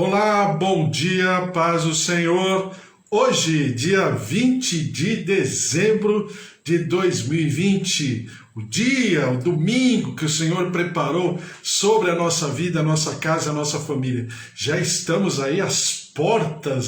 Olá, bom dia, paz do Senhor. Hoje, dia 20 de dezembro de 2020, o domingo que o Senhor preparou sobre a nossa vida, a nossa casa, a nossa família. Já estamos aí às portas,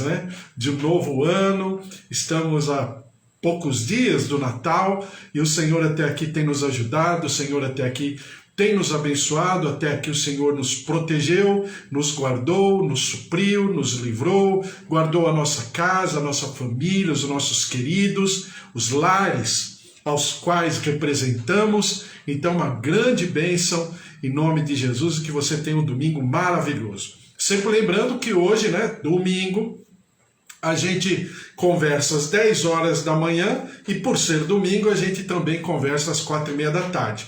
de um novo ano, estamos a poucos dias do Natal e o Senhor até aqui tem nos ajudado, o Senhor até aqui tem nos abençoado, até aqui o Senhor nos protegeu, nos guardou, nos supriu, nos livrou, guardou a nossa casa, a nossa família, os nossos queridos, os lares aos quais representamos. Então, uma grande bênção em nome de Jesus e que você tenha um domingo maravilhoso. Sempre lembrando que hoje, domingo, a gente conversa às 10 horas da manhã e por ser domingo a gente também conversa às 4:30 da tarde.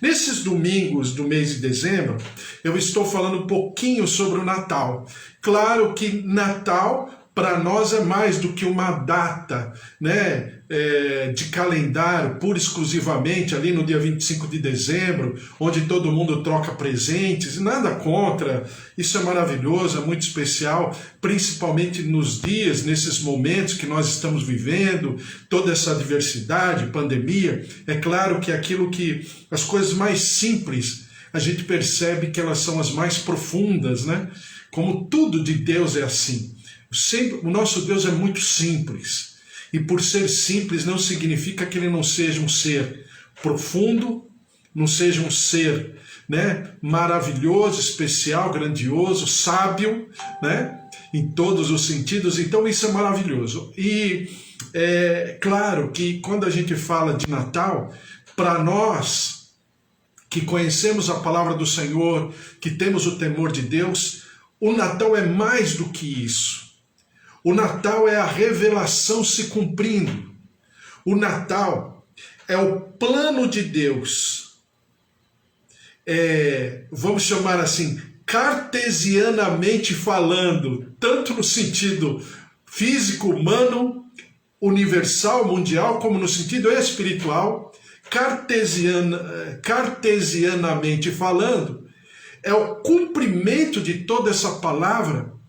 Nesses domingos do mês de dezembro, eu estou falando um pouquinho sobre o Natal. Claro que Natal para nós é mais do que uma data, de calendário, pura e exclusivamente, ali no dia 25 de dezembro, onde todo mundo troca presentes, nada contra, isso é maravilhoso, é muito especial, principalmente nos dias, nesses momentos que nós estamos vivendo, toda essa diversidade, pandemia. É claro que as coisas mais simples, a gente percebe que elas são as mais profundas, Como tudo de Deus é assim. O nosso Deus é muito simples, e por ser simples não significa que ele não seja um ser profundo, não seja um ser maravilhoso, especial, grandioso, sábio, em todos os sentidos. Então isso é maravilhoso. E é claro que quando a gente fala de Natal, para nós que conhecemos a palavra do Senhor, que temos o temor de Deus, o Natal é mais do que isso. O Natal é a revelação se cumprindo. O Natal é o plano de Deus. Vamos chamar assim, cartesianamente falando, tanto no sentido físico, humano, universal, mundial, como no sentido espiritual. Cartesianamente falando, é o cumprimento de toda essa palavra,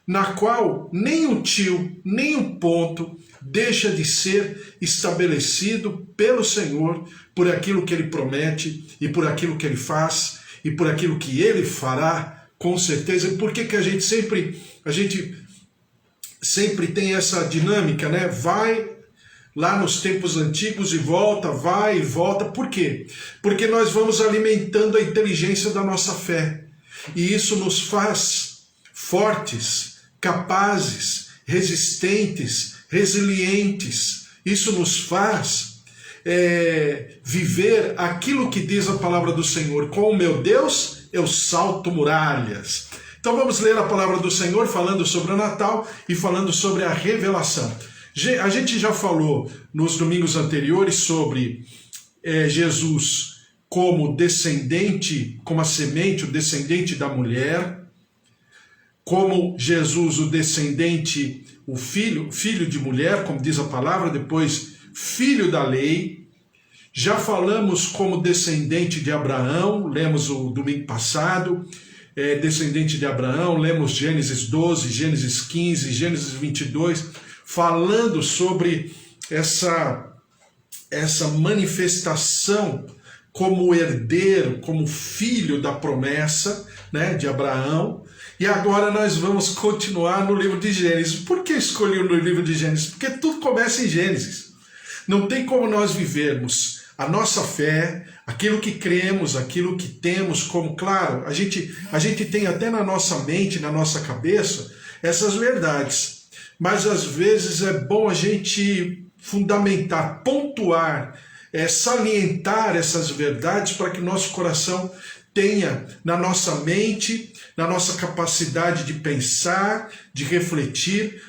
na qual nem o tio, nem o ponto deixa de ser estabelecido pelo Senhor por aquilo que Ele promete e por aquilo que Ele faz e por aquilo que Ele fará, com certeza. E por que a gente sempre tem essa dinâmica, Vai lá nos tempos antigos e volta, vai e volta. Por quê? Porque nós vamos alimentando a inteligência da nossa fé. E isso nos faz fortes, capazes, resistentes, resilientes. Isso nos faz viver aquilo que diz a palavra do Senhor. Com o meu Deus, eu salto muralhas. Então vamos ler a palavra do Senhor falando sobre o Natal e falando sobre a revelação. A gente já falou nos domingos anteriores sobre Jesus como descendente, como a semente, o descendente da mulher, como Jesus, o descendente, o filho de mulher, como diz a palavra, depois filho da lei. Já falamos como descendente de Abraão, lemos o domingo passado, descendente de Abraão, lemos Gênesis 12, Gênesis 15, Gênesis 22, falando sobre essa manifestação como herdeiro, como filho da promessa, de Abraão. E agora nós vamos continuar no livro de Gênesis. Por que escolhi no livro de Gênesis? Porque tudo começa em Gênesis. Não tem como nós vivermos a nossa fé, aquilo que cremos, aquilo que temos como, claro, a gente tem até na nossa mente, na nossa cabeça, essas verdades. Mas às vezes é bom a gente fundamentar, pontuar, salientar essas verdades para que nosso coração tenha na nossa mente, na nossa capacidade de pensar, de refletir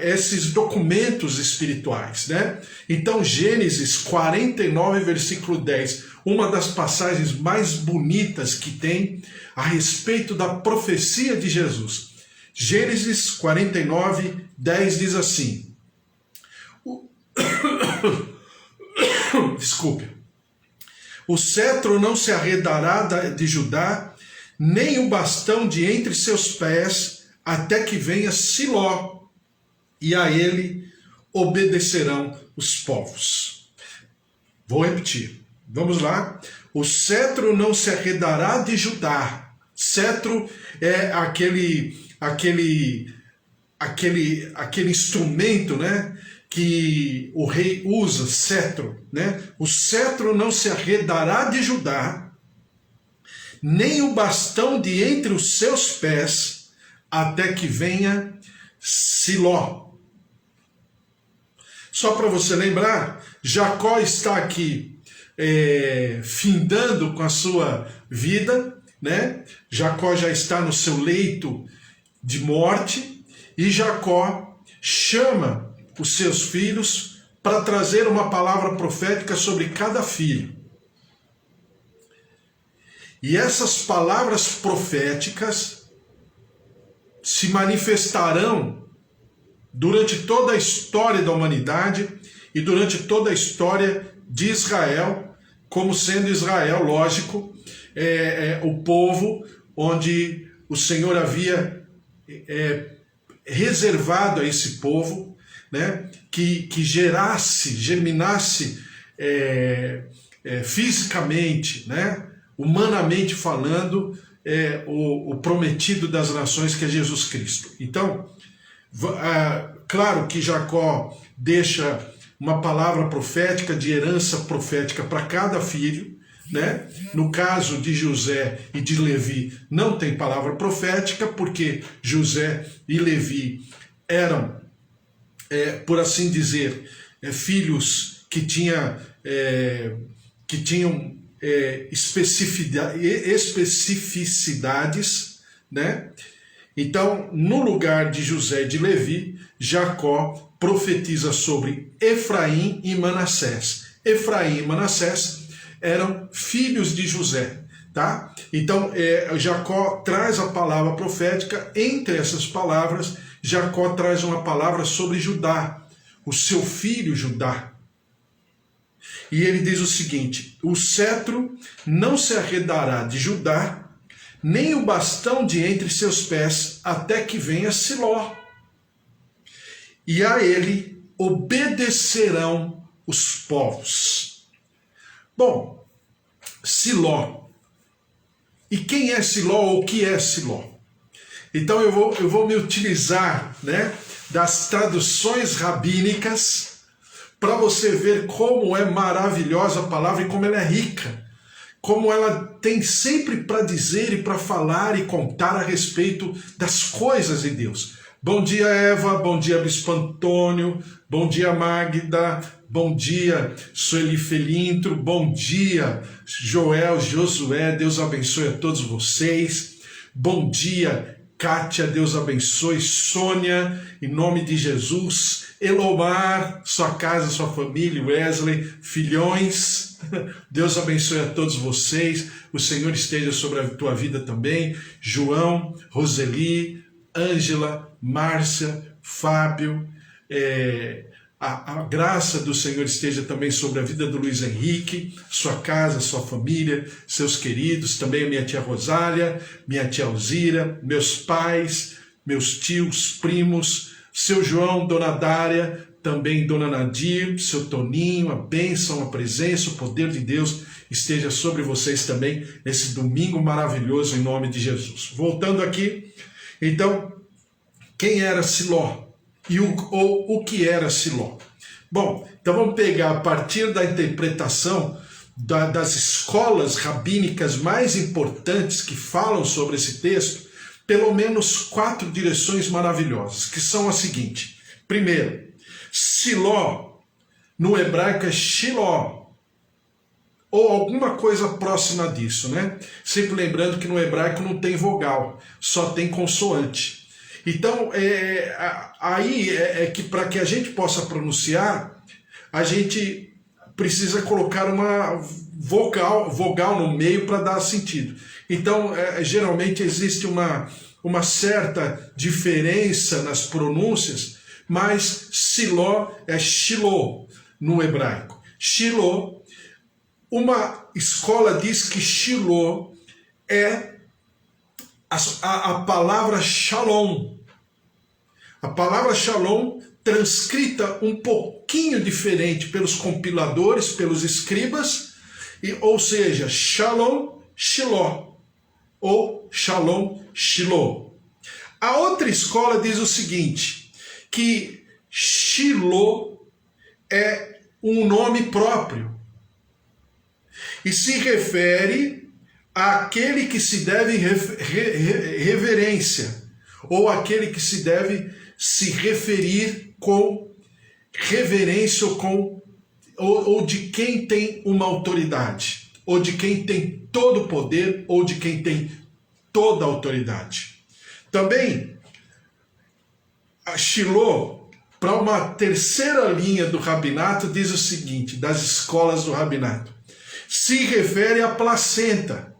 esses documentos espirituais, Então, Gênesis 49, versículo 10, uma das passagens mais bonitas que tem a respeito da profecia de Jesus. Gênesis 49, 10 diz assim, desculpe, o cetro não se arredará de Judá, nem o bastão de entre seus pés, até que venha Siló, e a ele obedecerão os povos. Vou repetir. Vamos lá. O cetro não se arredará de Judá. Cetro é aquele instrumento, né, que o rei usa, cetro, né? O cetro não se arredará de Judá, nem o bastão de entre os seus pés, até que venha Siló. Só para você lembrar, Jacó está aqui findando com a sua vida, né? Jacó já está no seu leito de morte, e Jacó chama os seus filhos para trazer uma palavra profética sobre cada filho. E essas palavras proféticas se manifestarão durante toda a história da humanidade e durante toda a história de Israel, como sendo Israel, lógico, o povo onde o Senhor havia reservado a esse povo, né, que germinasse fisicamente, né, humanamente falando, o prometido das nações, que é Jesus Cristo. Então, claro que Jacó deixa uma palavra profética, de herança profética para cada filho, né? No caso de José e de Levi, não tem palavra profética, porque José e Levi eram, por assim dizer, filhos que tinham especificidades, né? Então, no lugar de José e de Levi, Jacó profetiza sobre Efraim e Manassés. Efraim e Manassés eram filhos de José, tá? Então, Jacó traz a palavra profética. Entre essas palavras, Jacó traz uma palavra sobre Judá, o seu filho Judá. E ele diz o seguinte: o cetro não se arredará de Judá, nem o bastão de entre seus pés, até que venha Siló. E a ele obedecerão os povos. Bom, Siló. E quem é Siló, ou o que é Siló? Então eu vou me utilizar, né, das traduções rabínicas para você ver como é maravilhosa a palavra e como ela é rica. Como ela tem sempre para dizer e para falar e contar a respeito das coisas de Deus. Bom dia, Eva, bom dia, Bispo Antônio, bom dia, Magda, bom dia, Sueli Felintro, bom dia, Joel, Josué, Deus abençoe a todos vocês. Bom dia, Kátia, Deus abençoe, Sônia, em nome de Jesus. Elomar, sua casa, sua família, Wesley, filhões, Deus abençoe a todos vocês, o Senhor esteja sobre a tua vida também. João, Roseli, Ângela, Márcia, Fábio, a graça do Senhor esteja também sobre a vida do Luiz Henrique, sua casa, sua família, seus queridos, também a minha tia Rosália, minha tia Alzira, meus pais, meus tios, primos, seu João, dona Dária, também dona Nadir, seu Toninho, a bênção, a presença, o poder de Deus esteja sobre vocês também nesse domingo maravilhoso, em nome de Jesus. Voltando aqui, então, quem era Siló? O que era Siló? Bom, então vamos pegar a partir da interpretação das escolas rabínicas mais importantes que falam sobre esse texto, pelo menos 4 direções maravilhosas, que são as seguintes. Primeiro, Siló, no hebraico é Shiló, ou alguma coisa próxima disso, né? Sempre lembrando que no hebraico não tem vogal, só tem consoante. Então, aí que para que a gente possa pronunciar, a gente precisa colocar uma vogal no meio para dar sentido. Então, geralmente existe uma certa diferença nas pronúncias, mas Siló é Shiló no hebraico. Shiló, uma escola diz que Shiló é a palavra Shalom, A palavra Shalom, transcrita um pouquinho diferente pelos compiladores, pelos escribas, ou seja, Shalom, Shiloh, ou Shalom, Shiloh. A outra escola diz o seguinte, que Shiloh é um nome próprio e se refere àquele que se deve reverência, ou àquele que se deve se referir com reverência ou de quem tem uma autoridade, ou de quem tem todo o poder, ou de quem tem toda a autoridade. Também, a Shiloh, para uma terceira linha do rabinato, diz o seguinte, das escolas do rabinato, se refere à placenta.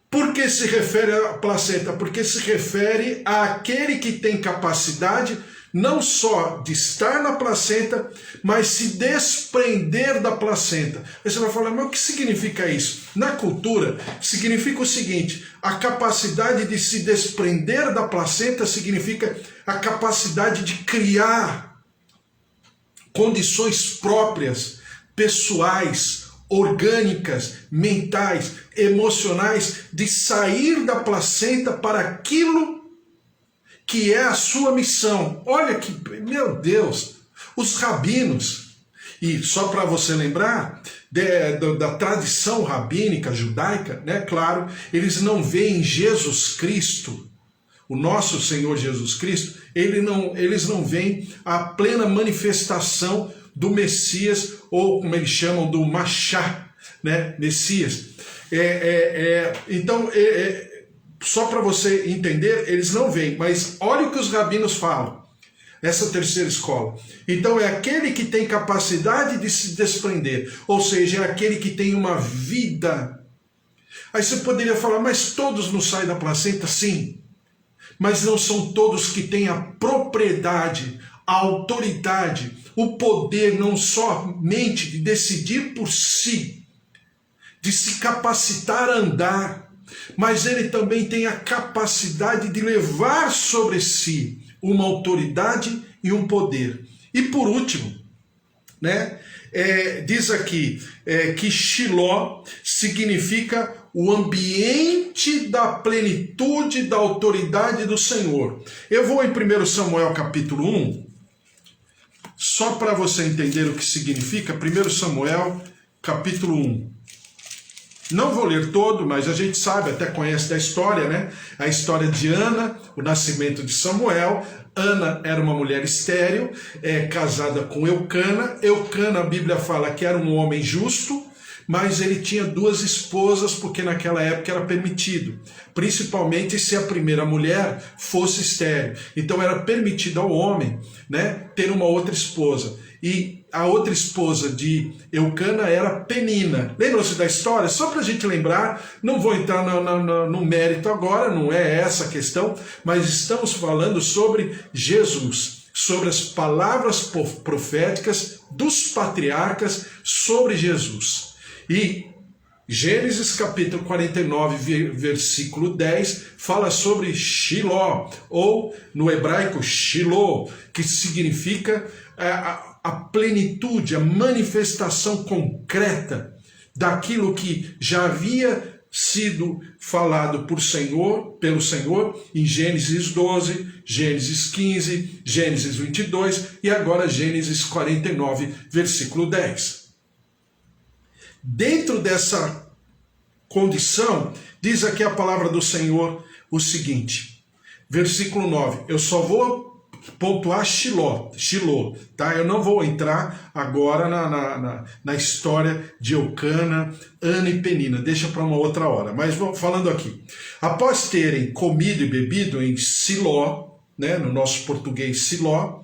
Por que se refere à placenta? Porque se refere àquele que tem capacidade não só de estar na placenta, mas se desprender da placenta. Aí você vai falar, mas o que significa isso? Na cultura, significa o seguinte, a capacidade de se desprender da placenta significa a capacidade de criar condições próprias, pessoais, orgânicas, mentais, emocionais, de sair da placenta para aquilo que é a sua missão. Olha que, meu Deus, os rabinos, e só para você lembrar, da tradição rabínica judaica, né, claro, eles não veem Jesus Cristo, o nosso Senhor Jesus Cristo, eles não veem a plena manifestação do Messias, ou como eles chamam, do Machá, né, Messias. Então, só para você entender, eles não veem, mas olha o que os rabinos falam, essa terceira escola. Então é aquele que tem capacidade de se desprender, ou seja, é aquele que tem uma vida. Aí você poderia falar, mas todos não saem da placenta? Sim, mas não são todos que têm a propriedade, a autoridade, o poder não somente de decidir por si, de se capacitar a andar, mas ele também tem a capacidade de levar sobre si uma autoridade e um poder. E por último, né, diz aqui que Shiloh significa o ambiente da plenitude da autoridade do Senhor. Eu vou em 1 Samuel capítulo 1, só para você entender o que significa, 1 Samuel capítulo 1. Não vou ler todo, mas a gente sabe, até conhece da história, né? A história de Ana, o nascimento de Samuel. Ana era uma mulher estéril, casada com Eucana. Eucana, a Bíblia fala que era um homem justo, mas ele tinha 2 esposas, porque naquela época era permitido, principalmente se a primeira mulher fosse estéril. Então era permitido ao homem, né, ter uma outra esposa. E a outra esposa de Eucana era Penina. Lembram-se da história? Só para a gente lembrar, não vou entrar no mérito agora, não é essa a questão, mas estamos falando sobre Jesus, sobre as palavras proféticas dos patriarcas sobre Jesus. E Gênesis capítulo 49, versículo 10, fala sobre Shiloh, ou no hebraico Shiloh, que significa a plenitude, a manifestação concreta daquilo que já havia sido falado pelo Senhor em Gênesis 12, Gênesis 15, Gênesis 22 e agora Gênesis 49, versículo 10. Dentro dessa condição, diz aqui a palavra do Senhor o seguinte, versículo 9, eu só vou pontuar Shiloh, tá? Eu não vou entrar agora na história de Eucana, Ana e Penina, deixa para uma outra hora, mas vou falando aqui. Após terem comido e bebido em Siló, né, no nosso português Siló,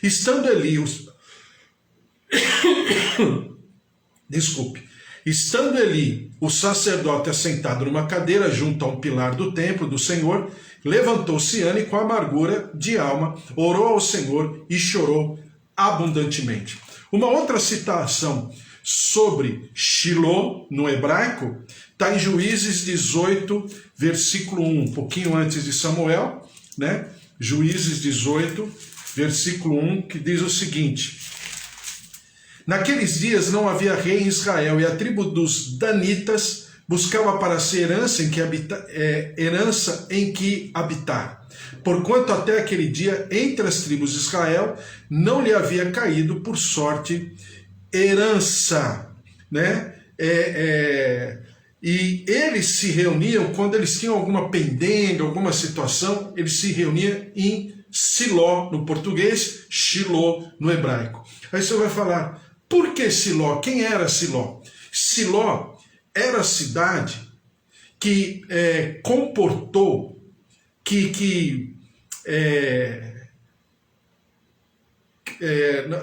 estando ali Estando ali o sacerdote assentado numa cadeira junto a um pilar do templo do Senhor, levantou-se Ana e com amargura de alma orou ao Senhor e chorou abundantemente. Uma outra citação sobre Shiloh no hebraico está em Juízes 18, versículo 1, um pouquinho antes de Samuel, né? Juízes 18, versículo 1, que diz o seguinte: naqueles dias não havia rei em Israel, e a tribo dos danitas buscava para si herança em que habitar. Porquanto até aquele dia, entre as tribos de Israel, não lhe havia caído por sorte herança, né? E eles se reuniam, quando eles tinham alguma pendenga, alguma situação, eles se reuniam em Siló, no português, Shiló, no hebraico. Aí você vai falar, por que Siló? Quem era Siló? Siló era a cidade que comportou,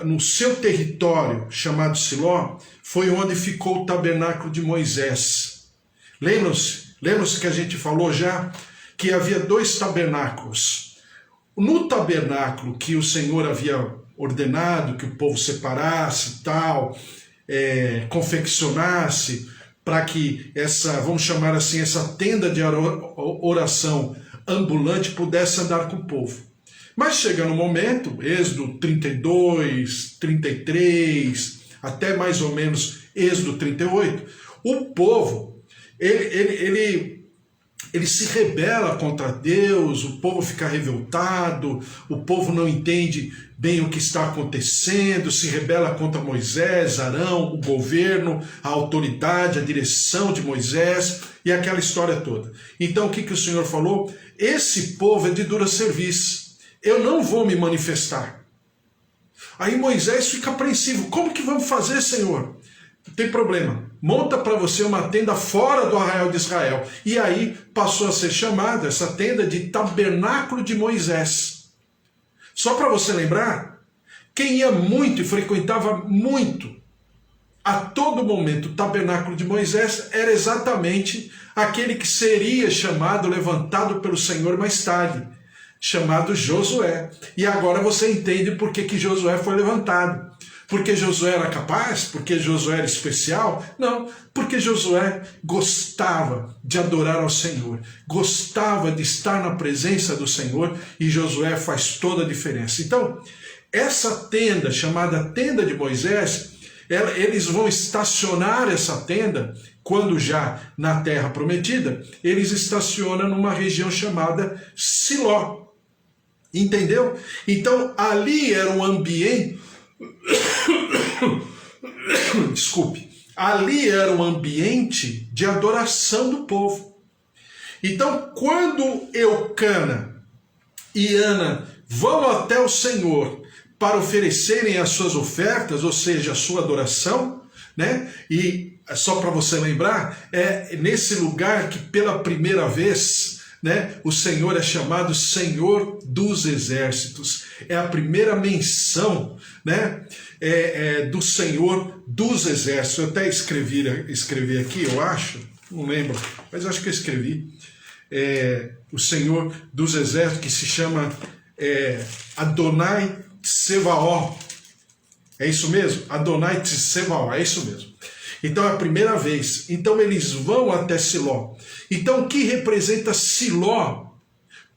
no seu território, chamado Siló, foi onde ficou o tabernáculo de Moisés. Lembram-se que a gente falou já que havia 2 tabernáculos. No tabernáculo que o Senhor havia ordenado que o povo separasse e tal, confeccionasse para que vamos chamar assim, essa tenda de oração ambulante pudesse andar com o povo. Mas chega no momento, Êxodo 32, 33, até mais ou menos Êxodo 38, o povo, ele se rebela contra Deus, o povo fica revoltado, o povo não entende bem o que está acontecendo, se rebela contra Moisés, Arão, o governo, a autoridade, a direção de Moisés e aquela história toda. Então o que o Senhor falou? Esse povo é de dura serviço, eu não vou me manifestar. Aí Moisés fica apreensivo, como que vamos fazer, Senhor? Não tem problema, monta para você uma tenda fora do arraial de Israel. E aí passou a ser chamada essa tenda de tabernáculo de Moisés. Só para você lembrar, quem ia muito e frequentava muito, a todo momento, o tabernáculo de Moisés era exatamente aquele que seria chamado, levantado pelo Senhor mais tarde, chamado Josué. E agora você entende por que Josué foi levantado. Porque Josué era capaz? Porque Josué era especial? Não, porque Josué gostava de adorar ao Senhor, gostava de estar na presença do Senhor, e Josué faz toda a diferença. Então, essa tenda, chamada Tenda de Moisés, eles vão estacionar essa tenda, quando já na Terra Prometida, eles estacionam numa região chamada Siló. Entendeu? Então, ali era um ambiente... Desculpe, ali era um ambiente de adoração do povo. Então, quando Eucana e Ana vão até o Senhor para oferecerem as suas ofertas, ou seja, a sua adoração, né? E só para você lembrar, é nesse lugar que pela primeira vez, né, o Senhor é chamado Senhor dos Exércitos. É a primeira menção, né, do Senhor dos Exércitos. Eu até escrevi aqui, eu acho, não lembro, mas acho que eu escrevi. O Senhor dos Exércitos, que se chama Adonai Tsevaó. É isso mesmo? Adonai Tsevaó, é isso mesmo. Então é a primeira vez. Então eles vão até Siló. Então o que representa Siló,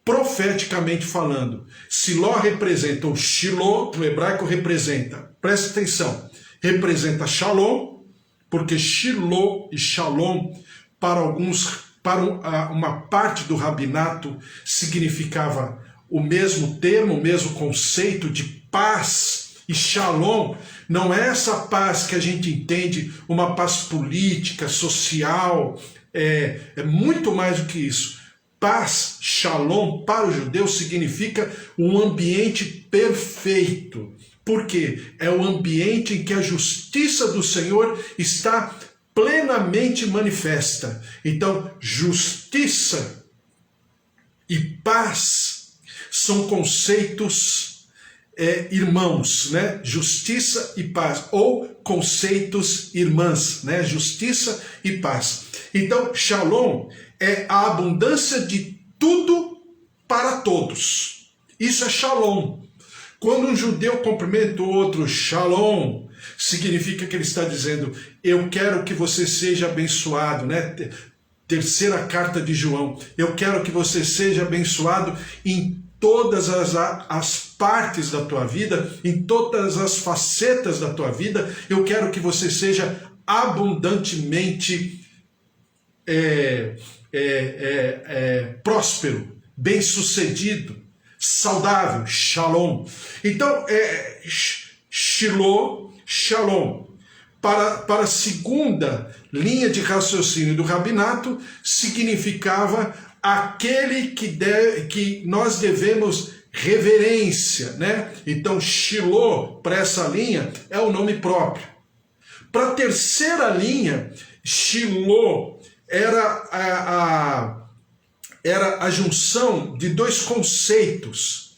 profeticamente falando? Siló representa o Shiló, no hebraico representa, presta atenção, representa Shalom, porque Shiló e Shalom, para uma parte do rabinato, significava o mesmo termo, o mesmo conceito de paz. E Shalom não é essa paz que a gente entende, uma paz política, social, é muito mais do que isso. Paz, Shalom, para o judeu significa um ambiente perfeito. Por quê? É o ambiente em que a justiça do Senhor está plenamente manifesta. Então, justiça e paz são conceitos irmãos, né? Justiça e paz, ou conceitos irmãs, né? Justiça e paz. Então, Shalom é a abundância de tudo para todos. Isso é Shalom. Quando um judeu cumprimenta o outro, Shalom, significa que ele está dizendo, eu quero que você seja abençoado, né? Terceira carta de João, eu quero que você seja abençoado em todas as partes da tua vida, em todas as facetas da tua vida. Eu quero que você seja abundantemente próspero, bem-sucedido, saudável, shalom. Então, shalom. Para a segunda linha de raciocínio do rabinato, significava aquele que nós devemos reverência, né? Então, Shiloh, para essa linha, é o nome próprio. Para a terceira linha, Shiloh era a junção de dois conceitos.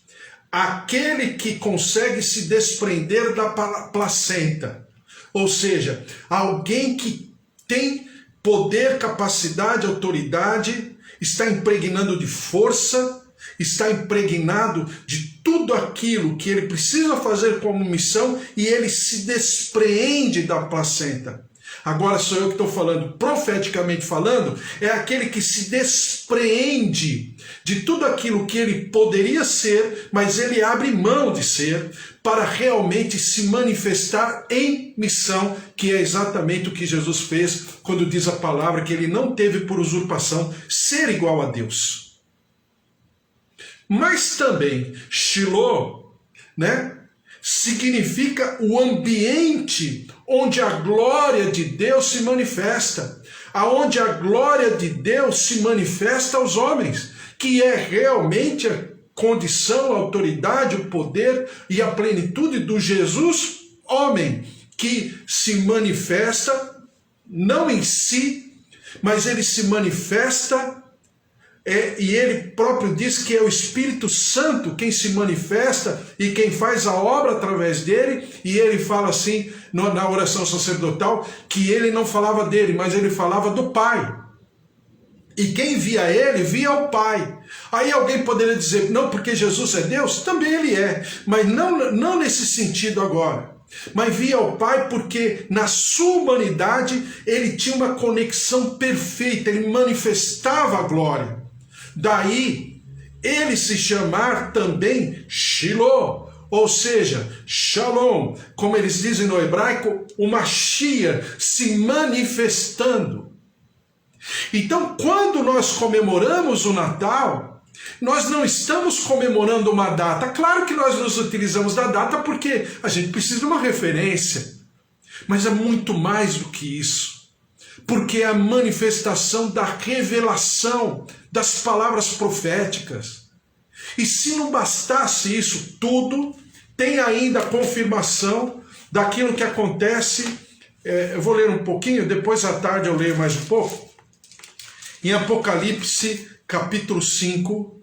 Aquele que consegue se desprender da placenta, ou seja, alguém que tem poder, capacidade, autoridade, está impregnado de força, está impregnado de tudo aquilo que ele precisa fazer como missão e ele se despreende da placenta. Agora sou eu que estou falando, profeticamente falando, é aquele que se despreende de tudo aquilo que ele poderia ser, mas ele abre mão de ser para realmente se manifestar em missão, que é exatamente o que Jesus fez quando diz a palavra que ele não teve por usurpação ser igual a Deus. Mas também, Shiloh, né, significa o ambiente onde a glória de Deus se manifesta, aonde a glória de Deus se manifesta aos homens, que é realmente a condição, a autoridade, o poder e a plenitude do Jesus homem, que se manifesta não em si, mas ele se manifesta e ele próprio diz que é o Espírito Santo quem se manifesta e quem faz a obra através dele, e ele fala assim na oração sacerdotal que ele não falava dele, mas ele falava do Pai. E quem via ele, via o Pai. Aí alguém poderia dizer, não, porque Jesus é Deus? Também ele é, mas não nesse sentido agora. Mas via o Pai porque na sua humanidade ele tinha uma conexão perfeita, ele manifestava a glória. Daí ele se chamar também Shiloh, ou seja, Shalom, como eles dizem no hebraico, o Mashiach se manifestando. Então, quando nós comemoramos o Natal, nós não estamos comemorando uma data. Claro que nós nos utilizamos da data porque a gente precisa de uma referência, mas é muito mais do que isso. Porque é a manifestação da revelação das palavras proféticas. E se não bastasse isso tudo, tem ainda a confirmação daquilo que acontece. Eu vou ler um pouquinho, depois à tarde eu leio mais um pouco. Em Apocalipse, capítulo 5,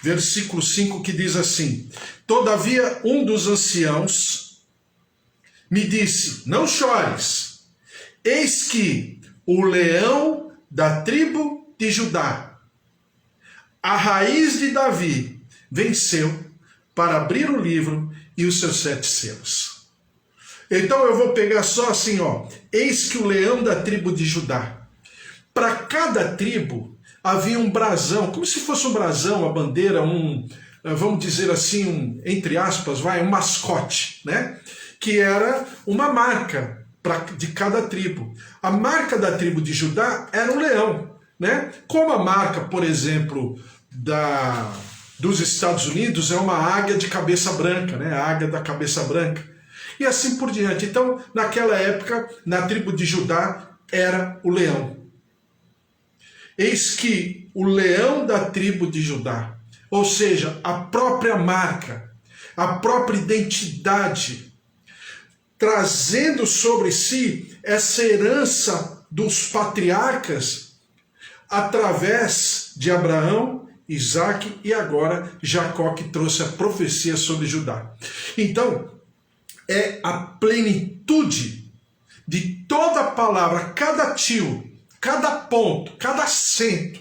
versículo 5, que diz assim: Todavia um dos anciãos me disse, não chores, eis que o leão da tribo de Judá, a raiz de Davi, venceu para abrir o livro e os seus 7 selos. Então eu vou pegar só assim, eis que o leão da tribo de Judá. Para cada tribo havia um brasão, como se fosse um brasão, uma bandeira, vamos dizer assim, entre aspas, um mascote, né? Que era uma marca de cada tribo. A marca da tribo de Judá era o leão, né? Como a marca, por exemplo, dos Estados Unidos é uma águia de cabeça branca, né? A águia da cabeça branca. E assim por diante. Então, naquela época, na tribo de Judá, era o leão. Eis que o leão da tribo de Judá, ou seja, a própria marca, a própria identidade, trazendo sobre si essa herança dos patriarcas através de Abraão, Isaac e agora Jacó, que trouxe a profecia sobre Judá. Então, é a plenitude de toda a palavra, cada tio, cada ponto, cada acento,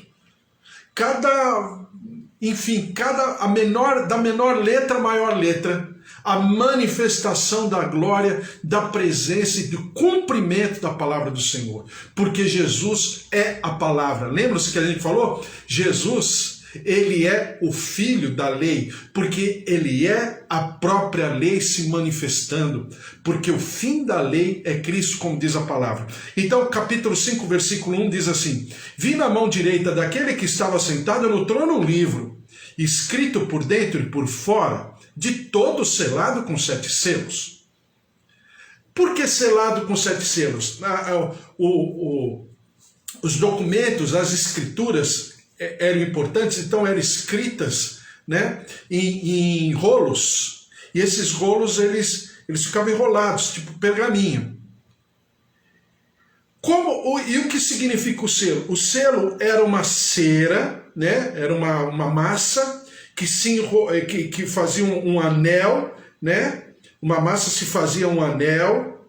da menor letra à maior letra, a manifestação da glória, da presença e do cumprimento da palavra do Senhor. Porque Jesus é a palavra. Lembra-se que a gente falou? Jesus Ele é o filho da lei, porque ele é a própria lei se manifestando, porque o fim da lei é Cristo, como diz a palavra. Então, capítulo 5, versículo 1 diz assim: vi na mão direita daquele que estava sentado no trono um livro, escrito por dentro e por fora, de todo selado com 7 selos. Por que selado com 7 selos? Os documentos, as escrituras eram importantes, então eram escritas, né, em rolos, e esses rolos eles ficavam enrolados, tipo pergaminho. E o que significa o selo? O selo era uma cera, né, era uma massa que fazia um anel, né, uma massa se fazia um anel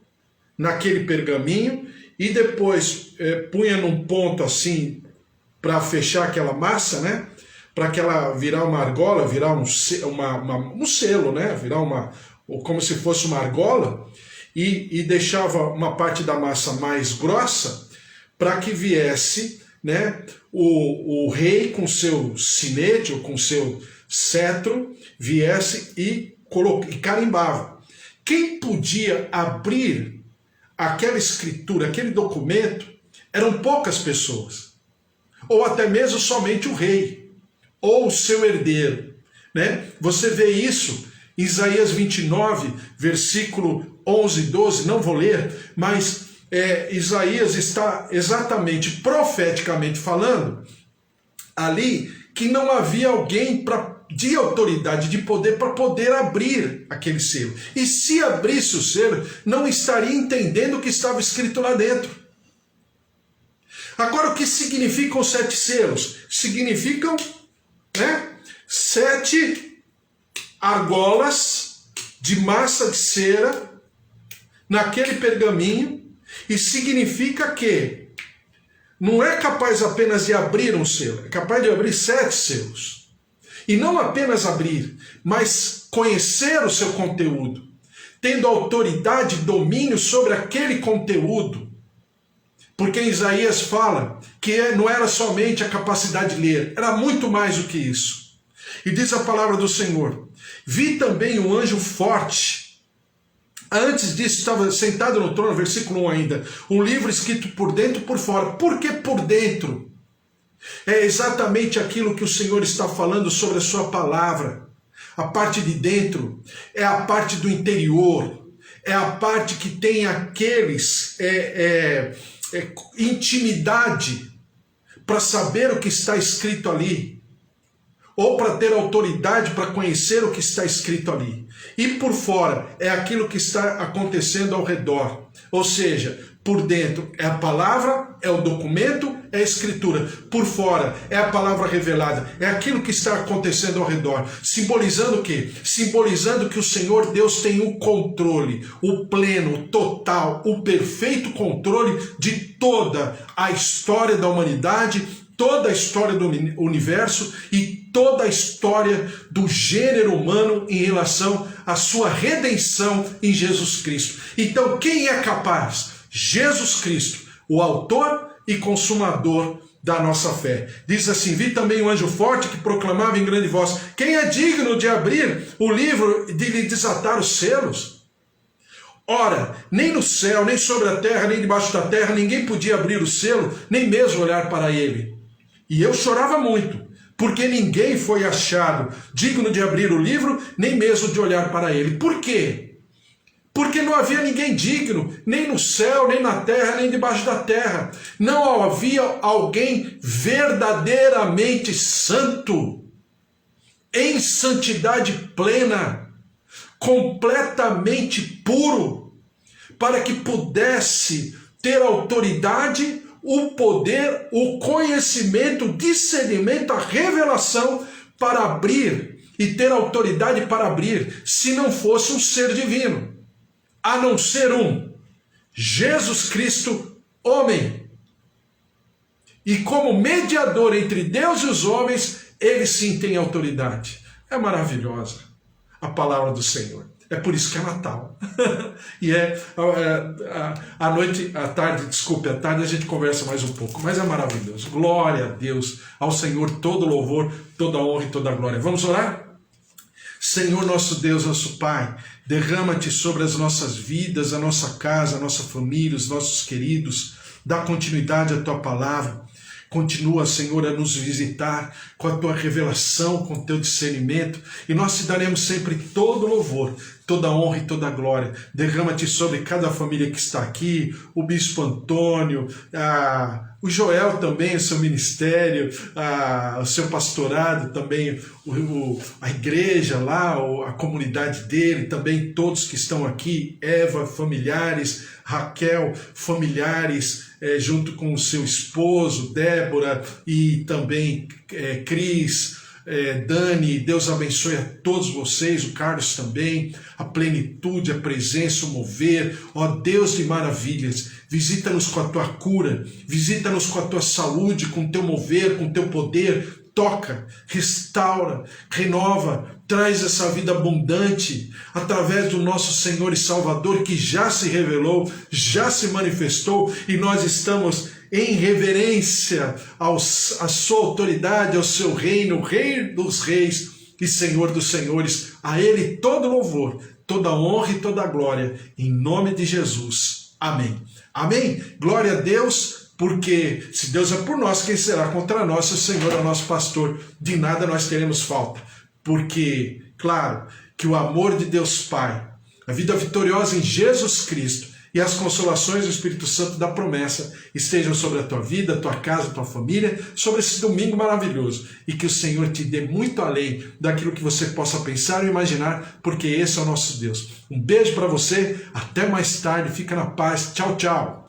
naquele pergaminho, e depois punha num ponto assim, para fechar aquela massa, né? Para que ela virar uma argola, virar um selo, né? Virar como se fosse uma argola, e deixava uma parte da massa mais grossa para que viesse, né, o rei com seu sinete ou com seu cetro, viesse e carimbava. Quem podia abrir aquela escritura, aquele documento, eram poucas pessoas. Ou até mesmo somente o rei, ou o seu herdeiro, né? Você vê isso em Isaías 29, versículo 11 e 12, não vou ler, mas Isaías está exatamente, profeticamente falando, ali, que não havia alguém de autoridade, de poder, para poder abrir aquele selo. E se abrisse o selo, não estaria entendendo o que estava escrito lá dentro. Agora, o que significam os 7 selos? Significam, né, 7 argolas de massa de cera naquele pergaminho, e significa que não é capaz apenas de abrir um selo, é capaz de abrir 7 selos. E não apenas abrir, mas conhecer o seu conteúdo, tendo autoridade e domínio sobre aquele conteúdo. Porque Isaías fala que não era somente a capacidade de ler, era muito mais do que isso. E diz a palavra do Senhor: vi também um anjo forte. Antes disso, estava sentado no trono, versículo 1 ainda, um livro escrito por dentro e por fora. Por que por dentro? É exatamente aquilo que o Senhor está falando sobre a sua palavra. A parte de dentro é a parte do interior, é a parte que tem aqueles... intimidade para saber o que está escrito ali, ou para ter autoridade para conhecer o que está escrito ali. E por fora é aquilo que está acontecendo ao redor, ou seja, por dentro é a palavra, é o documento, é a escritura. Por fora é a palavra revelada, é aquilo que está acontecendo ao redor. Simbolizando o quê? Simbolizando que o Senhor Deus tem o controle, o pleno, o total, o perfeito controle de toda a história da humanidade, toda a história do universo e toda a história do gênero humano em relação à sua redenção em Jesus Cristo. Então, quem é capaz? Jesus Cristo, o autor e consumador da nossa fé. Diz assim: vi também um anjo forte que proclamava em grande voz: quem é digno de abrir o livro e de lhe desatar os selos? Ora, nem no céu, nem sobre a terra, nem debaixo da terra, ninguém podia abrir o selo, nem mesmo olhar para ele. E eu chorava muito, porque ninguém foi achado digno de abrir o livro, nem mesmo de olhar para ele. Por quê? Porque não havia ninguém digno, nem no céu, nem na terra, nem debaixo da terra. Não havia alguém verdadeiramente santo, em santidade plena, completamente puro, para que pudesse ter autoridade, o poder, o conhecimento, o discernimento, a revelação para abrir e ter autoridade para abrir, se não fosse um ser divino. A não ser um, Jesus Cristo, homem. E como mediador entre Deus e os homens, ele sim tem autoridade. É maravilhosa a palavra do Senhor. É por isso que é Natal. E à noite, à tarde, desculpe, à tarde a gente conversa mais um pouco, mas é maravilhoso. Glória a Deus, ao Senhor todo louvor, toda honra e toda glória. Vamos orar? Senhor nosso Deus, nosso Pai, derrama-te sobre as nossas vidas, a nossa casa, a nossa família, os nossos queridos, dá continuidade à Tua palavra. Continua, Senhor, a nos visitar com a Tua revelação, com o Teu discernimento, e nós te daremos sempre todo louvor, toda honra e toda glória. Derrama-te sobre cada família que está aqui, o Bispo Antônio, o Joel também, o seu ministério, o seu pastorado também, a igreja lá, a comunidade dele, também todos que estão aqui, Eva, familiares, Raquel, familiares, junto com o seu esposo, Débora, e também Cris, Dani. Deus abençoe a todos vocês, o Carlos também, a plenitude, a presença, o mover. Ó Deus de maravilhas, visita-nos com a Tua cura, visita-nos com a Tua saúde, com o Teu mover, com o Teu poder. Toca, restaura, renova, traz essa vida abundante através do nosso Senhor e Salvador, que já se revelou, já se manifestou, e nós estamos em reverência à sua autoridade, ao seu reino, Rei dos reis e Senhor dos senhores. A Ele todo louvor, toda honra e toda glória, em nome de Jesus. Amém. Amém? Glória a Deus. Porque se Deus é por nós, quem será contra nós? Se o Senhor é o nosso pastor, de nada nós teremos falta. Porque, claro, que o amor de Deus Pai, a vida vitoriosa em Jesus Cristo e as consolações do Espírito Santo da promessa estejam sobre a tua vida, a tua casa, a tua família, sobre esse domingo maravilhoso. E que o Senhor te dê muito além daquilo que você possa pensar ou imaginar, porque esse é o nosso Deus. Um beijo para você, até mais tarde, fica na paz, tchau, tchau.